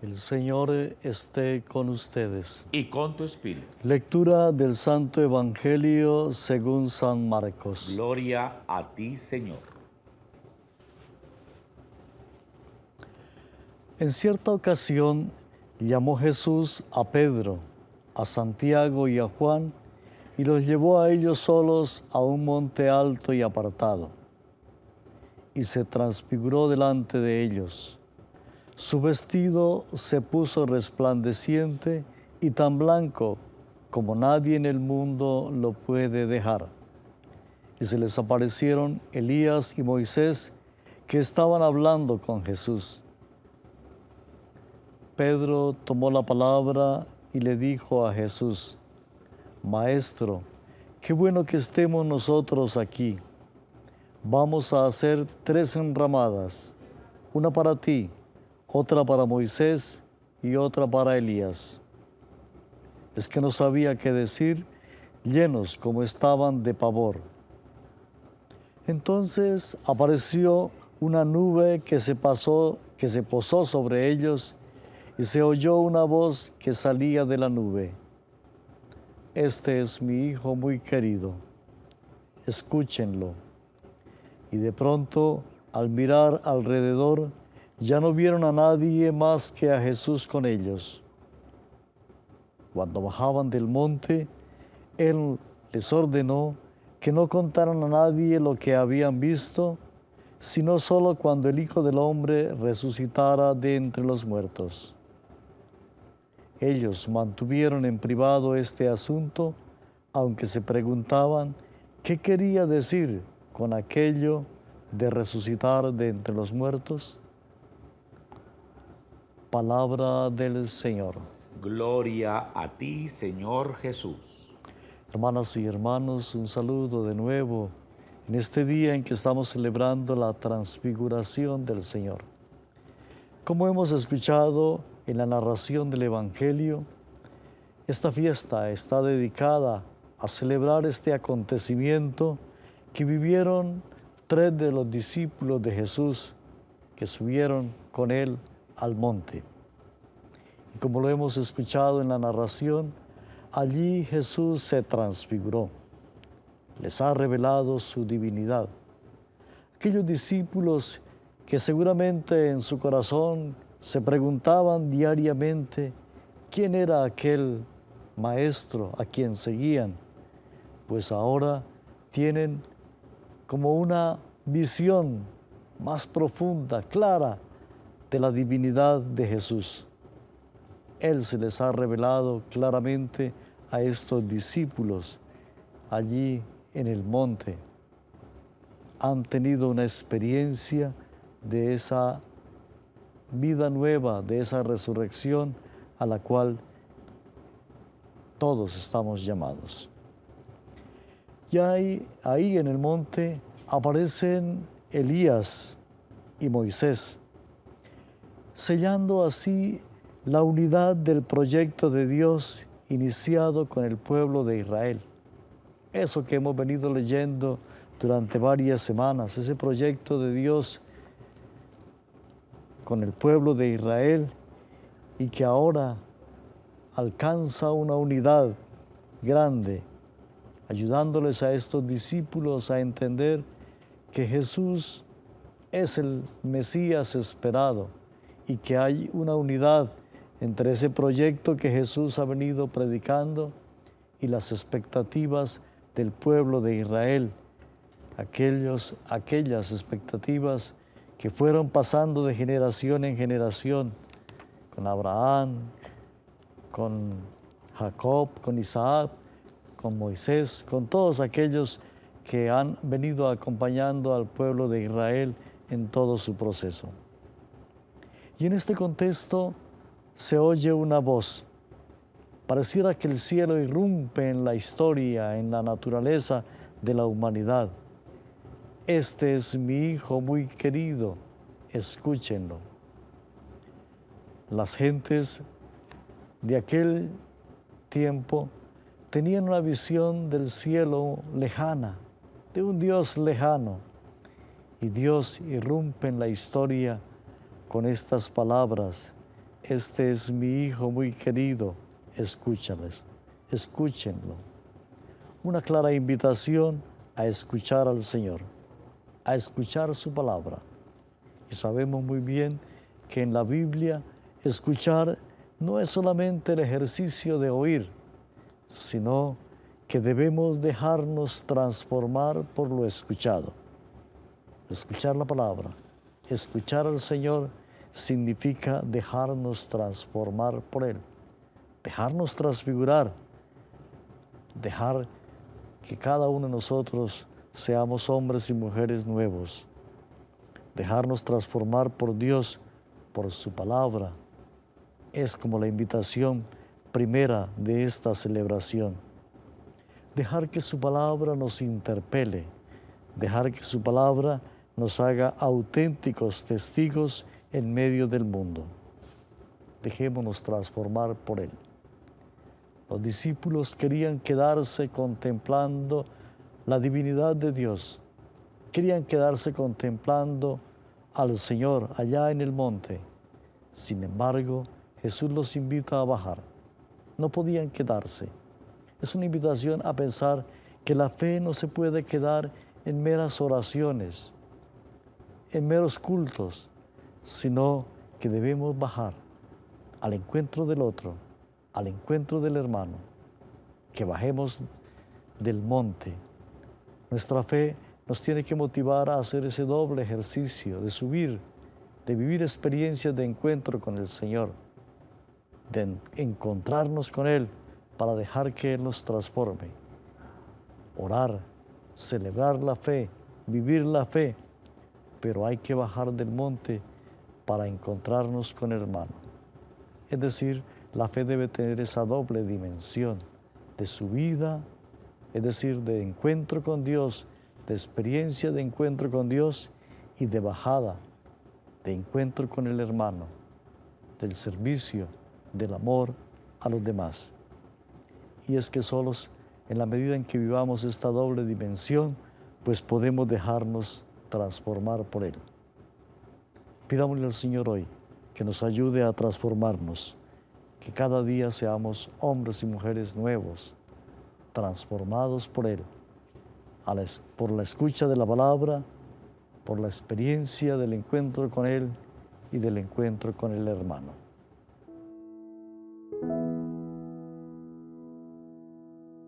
El Señor esté con ustedes. Y con tu espíritu. Lectura del Santo Evangelio según San Marcos. Gloria a ti, Señor. En cierta ocasión llamó Jesús a Pedro, a Santiago y a Juan y los llevó a ellos solos a un monte alto y apartado. Y se transfiguró delante de ellos. Su vestido se puso resplandeciente y tan blanco como nadie en el mundo lo puede dejar. Y se les aparecieron Elías y Moisés, que estaban hablando con Jesús. Pedro tomó la palabra y le dijo a Jesús: Maestro, qué bueno que estemos nosotros aquí. Vamos a hacer 3 enramadas, una para ti, otra para Moisés y otra para Elías. Es que no sabía qué decir, llenos como estaban de pavor. Entonces apareció una nube que se posó sobre ellos y se oyó una voz que salía de la nube: Este es mi Hijo muy querido, escúchenlo. Y de pronto, al mirar alrededor, ya no vieron a nadie más que a Jesús con ellos. Cuando bajaban del monte, Él les ordenó que no contaran a nadie lo que habían visto, sino solo cuando el Hijo del Hombre resucitara de entre los muertos. Ellos mantuvieron en privado este asunto, aunque se preguntaban qué quería decir con aquello de resucitar de entre los muertos. Palabra del Señor. Gloria a ti, Señor Jesús. Hermanas y hermanos, un saludo de nuevo en este día en que estamos celebrando la transfiguración del Señor. Como hemos escuchado en la narración del Evangelio, esta fiesta está dedicada a celebrar este acontecimiento que vivieron 3 de los discípulos de Jesús que subieron con Él al monte. Y como lo hemos escuchado en la narración, allí Jesús se transfiguró. Les ha revelado su divinidad. Aquellos discípulos que seguramente en su corazón se preguntaban diariamente quién era aquel maestro a quien seguían, pues ahora tienen como una visión más profunda, clara, de la divinidad de Jesús. Él se les ha revelado claramente a estos discípulos allí en el monte. Han tenido una experiencia de esa vida nueva, de esa resurrección a la cual todos estamos llamados. Y ahí en el monte aparecen Elías y Moisés, sellando así la unidad del proyecto de Dios iniciado con el pueblo de Israel. Eso que hemos venido leyendo durante varias semanas, ese proyecto de Dios con el pueblo de Israel y que ahora alcanza una unidad grande, ayudándoles a estos discípulos a entender que Jesús es el Mesías esperado y que hay una unidad entre ese proyecto que Jesús ha venido predicando y las expectativas del pueblo de Israel, aquellas expectativas que fueron pasando de generación en generación, con Abraham, con Jacob, con Isaac, con Moisés, con todos aquellos que han venido acompañando al pueblo de Israel en todo su proceso. Y en este contexto se oye una voz. Pareciera que el cielo irrumpe en la historia, en la naturaleza de la humanidad. Este es mi Hijo muy querido, escúchenlo. Las gentes de aquel tiempo tenían una visión del cielo lejana, de un Dios lejano, Y Dios irrumpe en la historia con estas palabras: este es mi Hijo muy querido, escúchenlo. Una clara invitación a escuchar al Señor, a escuchar su palabra. Y sabemos muy bien que en la Biblia escuchar no es solamente el ejercicio de oír, sino que debemos dejarnos transformar por lo escuchado. Escuchar la palabra, escuchar al Señor significa dejarnos transformar por Él, dejarnos transfigurar, dejar que cada uno de nosotros seamos hombres y mujeres nuevos, dejarnos transformar por Dios, por su palabra. Es como la invitación primera de esta celebración. Dejar que su palabra nos interpele, dejar que su palabra nos haga auténticos testigos en medio del mundo. Dejémonos transformar por Él. Los discípulos querían quedarse contemplando la divinidad de Dios. Querían quedarse contemplando al Señor allá en el monte. Sin embargo, Jesús los invita a bajar. No podían quedarse. Es una invitación a pensar que la fe no se puede quedar en meras oraciones, en meros cultos, sino que debemos bajar al encuentro del otro, al encuentro del hermano, que bajemos del monte. Nuestra fe nos tiene que motivar a hacer ese doble ejercicio de subir, de vivir experiencias de encuentro con el Señor, de encontrarnos con Él para dejar que Él nos transforme. Orar, celebrar la fe, vivir la fe, pero hay que bajar del monte para encontrarnos con el hermano. Es decir, la fe debe tener esa doble dimensión de subida, es decir, de encuentro con Dios, de experiencia de encuentro con Dios, y de bajada, de encuentro con el hermano, del servicio, del amor a los demás. Y es que solos, en la medida en que vivamos esta doble dimensión, pues podemos dejarnos transformar por Él. Pidámosle al Señor hoy que nos ayude a transformarnos, que cada día seamos hombres y mujeres nuevos, transformados por Él, por la escucha de la palabra, por la experiencia del encuentro con Él y del encuentro con el hermano.